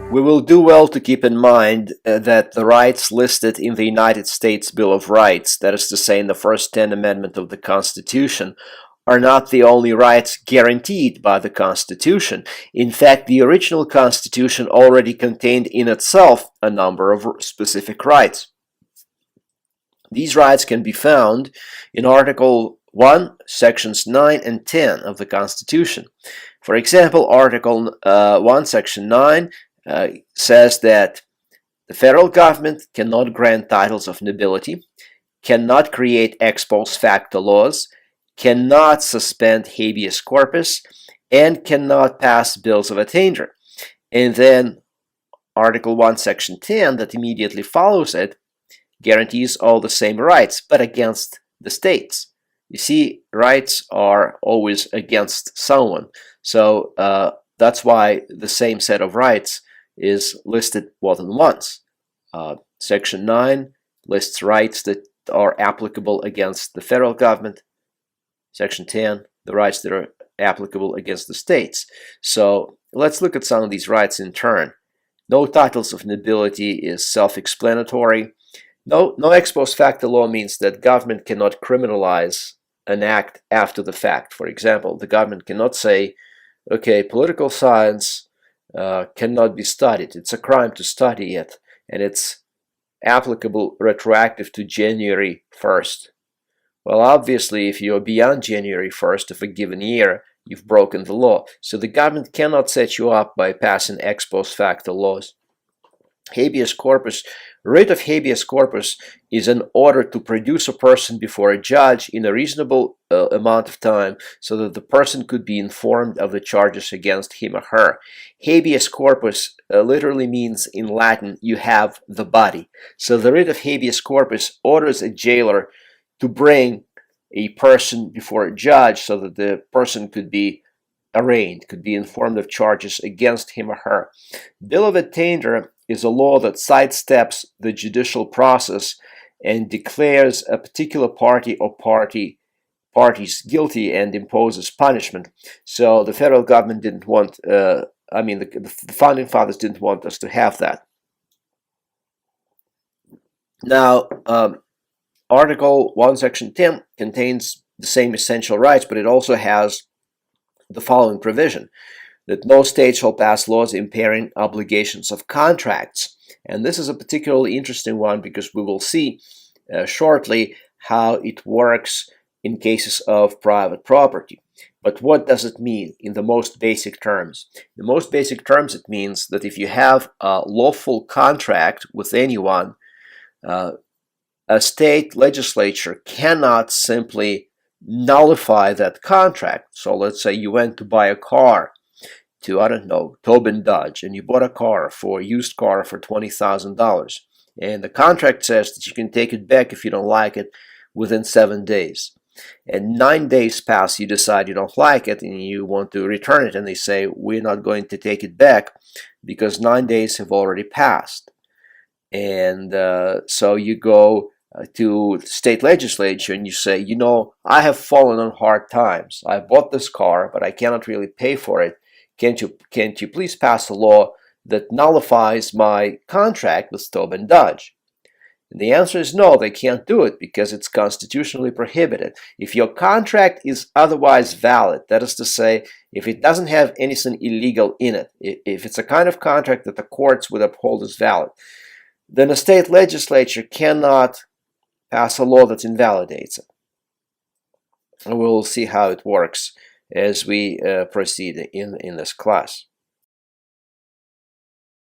We will do well to keep in mind that the rights listed in the United States Bill of Rights, that is to say in the first 10th Amendment of the Constitution, are not the only rights guaranteed by the Constitution. In fact, the original Constitution already contained in itself a number of specific rights. These rights can be found in Article 1, Sections 9 and 10 of the Constitution. For example, Article 1, Section 9 says that the federal government cannot grant titles of nobility, cannot create ex post facto laws, cannot suspend habeas corpus, and cannot pass bills of attainder. And then Article 1, Section 10 that immediately follows it guarantees all the same rights, but against the states. You see, rights are always against someone. So that's why the same set of rights is listed more than once. Section 9 lists rights that are applicable against the federal government. Section 10, the rights that are applicable against the states. So let's look at some of these rights in turn. No titles of nobility is self-explanatory. No ex post facto law means that government cannot criminalize an act after the fact. For example, the government cannot say, okay, political science cannot be studied. It's a crime to study it, and it's applicable retroactive to January 1st. Well, obviously, if you're beyond January 1st of a given year, you've broken the law. So the government cannot set you up by passing ex post facto laws. Habeas corpus, writ of habeas corpus is an order to produce a person before a judge in a reasonable amount of time so that the person could be informed of the charges against him or her. Habeas corpus literally means in Latin, you have the body. So the writ of habeas corpus orders a jailer to bring a person before a judge so that the person could be arraigned, could be informed of charges against him or her. Bill of Attainder is a law that sidesteps the judicial process and declares a particular party or parties guilty and imposes punishment. So the federal government didn't want, the founding fathers didn't want us to have that. Now, Article 1, Section 10 contains the same essential rights, but it also has the following provision: that no state shall pass laws impairing obligations of contracts. And this is a particularly interesting one because we will see shortly how it works in cases of private property. But what does it mean in the most basic terms? In the most basic terms, it means that if you have a lawful contract with anyone, a state legislature cannot simply nullify that contract. So let's say you went to buy a car to, I don't know, Tobin Dodge, and you bought a used car for $20,000. And the contract says that you can take it back if you don't like it within 7 days. And 9 days pass, you decide you don't like it and you want to return it, and they say, we're not going to take it back because 9 days have already passed. And so you go to state legislature and you say, you know, I have fallen on hard times. I bought this car, but I cannot really pay for it. Can't you please pass a law that nullifies my contract with Tobin Dodge? And the answer is no, they can't do it because it's constitutionally prohibited. If your contract is otherwise valid, that is to say, if it doesn't have anything illegal in it, if it's a kind of contract that the courts would uphold as valid, then a state legislature cannot pass a law that invalidates it. And we'll see how it works as we proceed in this class.